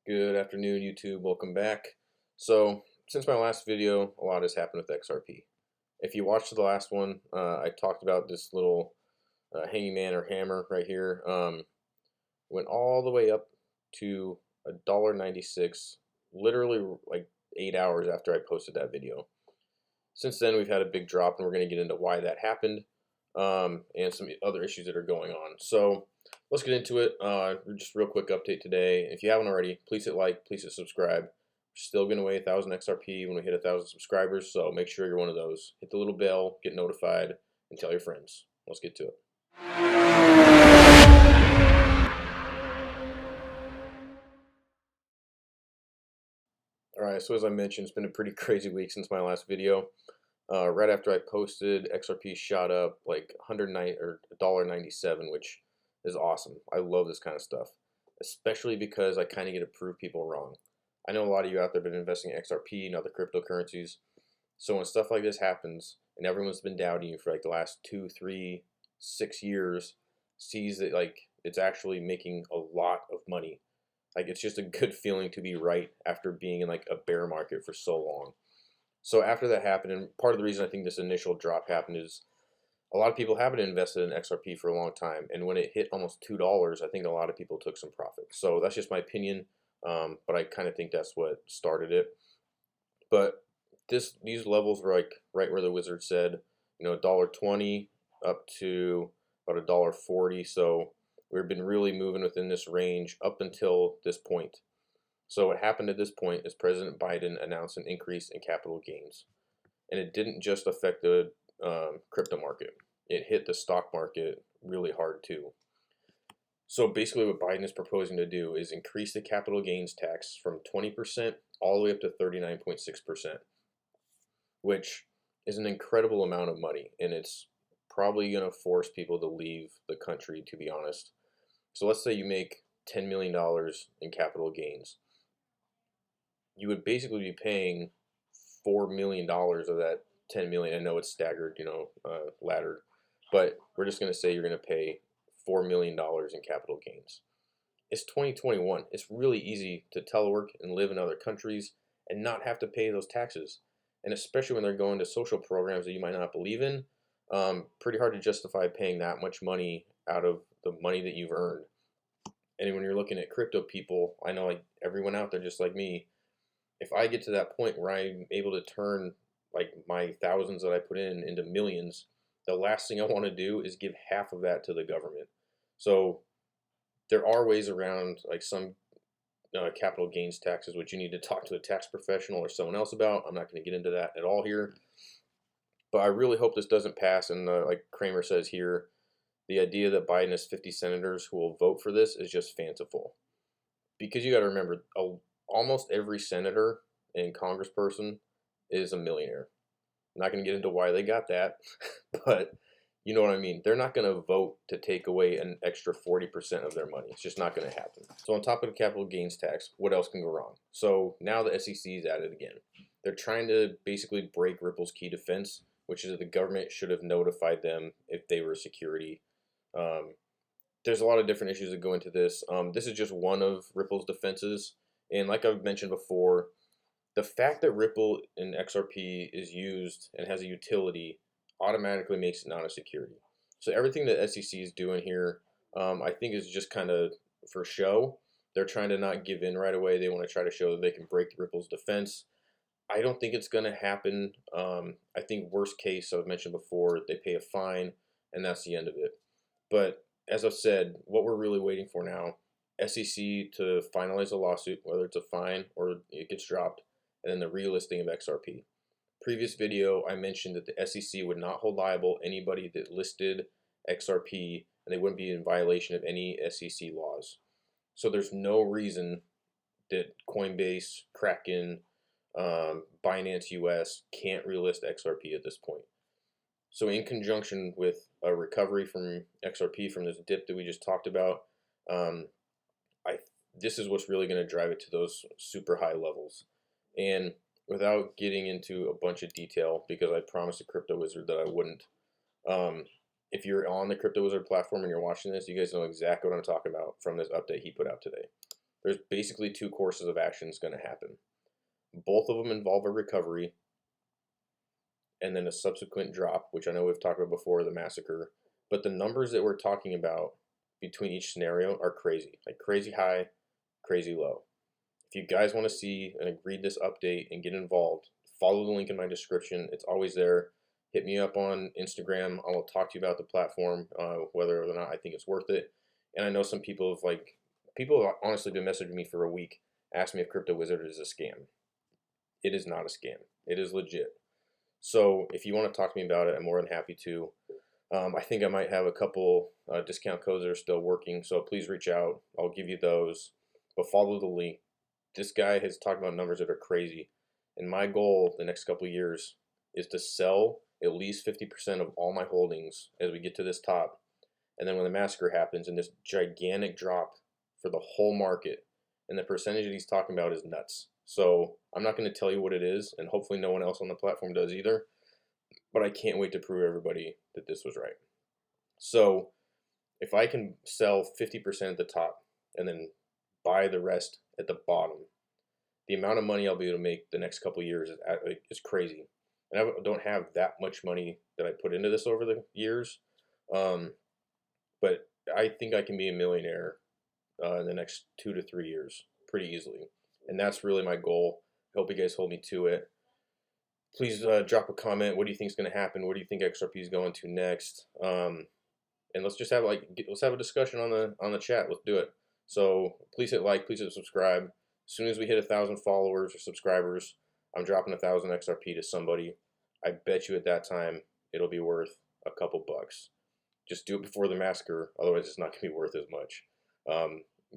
Good afternoon, YouTube. Welcome back. So, since my last video, a lot has happened with XRP. If you watched the last one, I talked about this little hangman or hammer right here. Went all the way up to $1.96, literally like 8 hours after I posted that video. Since then, we've had a big drop, and we're going to get into why that happened and some other issues that are going on. So, let's get into it. Just real quick update today. If you haven't already, please hit like, please hit subscribe. We're still giving away 1,000 XRP when we hit 1,000 subscribers, so make sure you're one of those. Hit the little bell, get notified, and tell your friends. Let's get to it. Alright, so as I mentioned, it's been a pretty crazy week since my last video. Right after I posted, XRP shot up like $1.97, which is awesome. I love this kind of stuff, especially because I kind of get to prove people wrong. I know a lot of you out there have been investing in XRP and other cryptocurrencies. So when stuff like this happens and everyone's been doubting you for like the last 2, 3, 6 years, sees that like it's actually making a lot of money. Like it's just a good feeling to be right after being in like a bear market for so long. So after that happened, and part of the reason I think this initial drop happened is a lot of people haven't invested in XRP for a long time, and when it hit almost $2, I think a lot of people took some profit. So that's just my opinion, but I kind of think that's what started it. But these levels were like right where the wizard said, $1.20 up to about $1.40. So we've been really moving within this range up until this point. So what happened at this point is President Biden announced an increase in capital gains, and it didn't just affect the crypto market. It hit the stock market really hard too. So basically what Biden is proposing to do is increase the capital gains tax from 20% all the way up to 39.6%, which is an incredible amount of money, and it's probably going to force people to leave the country, to be honest. So let's say you make $10 million in capital gains. You would basically be paying $4 million of that 10 million. I know it's staggered, laddered, but we're just going to say you're going to pay $4 million in capital gains. It's 2021. It's really easy to telework and live in other countries and not have to pay those taxes. And especially when they're going to social programs that you might not believe in, pretty hard to justify paying that much money out of the money that you've earned. And when you're looking at crypto people, I know like everyone out there just like me, if I get to that point where I'm able to turn like my thousands that I put in into millions, the last thing I want to do is give half of that to the government. So there are ways around like some capital gains taxes, which you need to talk to a tax professional or someone else about. I'm not going to get into that at all here, but I really hope this doesn't pass. And like Kramer says here, the idea that Biden has 50 senators who will vote for this is just fanciful, because you got to remember, almost every senator and congressperson is a millionaire. I'm not going to get into why they got that, but you know what I mean. They're not going to vote to take away an extra 40% of their money. It's just not going to happen. So on top of the capital gains tax, what else can go wrong? So now the SEC is at it again. They're trying to basically break Ripple's key defense, which is that the government should have notified them if they were security. There's a lot of different issues that go into this. This is just one of Ripple's defenses. And like I've mentioned before, the fact that Ripple in XRP is used and has a utility automatically makes it not a security. So everything that SEC is doing here, I think is just kind of for show. They're trying to not give in right away. They want to try to show that they can break Ripple's defense. I don't think it's going to happen. I think worst case, I've mentioned before, they pay a fine, and that's the end of it. But as I've said, what we're really waiting for now, SEC to finalize a lawsuit, whether it's a fine or it gets dropped, and then the relisting of XRP. Previous video, I mentioned that the SEC would not hold liable anybody that listed XRP, and they wouldn't be in violation of any SEC laws. So there's no reason that Coinbase, Kraken, Binance US can't relist XRP at this point. So in conjunction with a recovery from XRP from this dip that we just talked about, this is what's really going to drive it to those super high levels. And without getting into a bunch of detail, because I promised the Crypto Wizard that I wouldn't, if you're on the CryptoWZRD platform and you're watching this, you guys know exactly what I'm talking about from this update he put out today. there's basically two courses of actions going to happen. Both of them involve a recovery and then a subsequent drop, which I know we've talked about before, the massacre. But the numbers that we're talking about between each scenario are crazy, like crazy high, crazy low. If you guys want to see and read this update and get involved, follow the link in my description. It's always there. Hit me up on Instagram. I will talk to you about the platform, whether or not I think it's worth it. And I know some people have honestly been messaging me for a week, asking me if CryptoWZRD is a scam. It is not a scam. It is legit. So if you want to talk to me about it, I'm more than happy to. I think I might have a couple discount codes that are still working, so please reach out. I'll give you those. But follow the link. This guy has talked about numbers that are crazy. And my goal the next couple of years is to sell at least 50% of all my holdings as we get to this top. And then when the massacre happens and this gigantic drop for the whole market, and the percentage that he's talking about is nuts. So I'm not going to tell you what it is, and hopefully no one else on the platform does either. But I can't wait to prove everybody that this was right. So if I can sell 50% at the top and then buy the rest at the bottom, the amount of money I'll be able to make the next couple of years is crazy. And I don't have that much money that I put into this over the years. But I think I can be a millionaire in the next 2 to 3 years pretty easily. And that's really my goal. I hope you guys hold me to it. Please drop a comment. What do you think is going to happen? What do you think XRP is going to next? And let's just have let's have a discussion on the chat. Let's do it. So please hit like, please hit subscribe. As soon as we hit 1,000 followers or subscribers, I'm dropping 1,000 XRP to somebody. I bet you at that time it'll be worth a couple bucks. Just do it before the massacre, otherwise it's not going to be worth as much.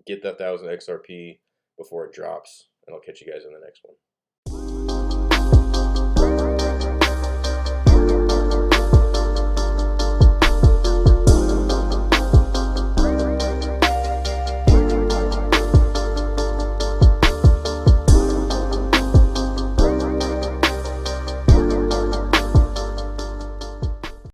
Get that 1,000 XRP before it drops, and I'll catch you guys in the next one.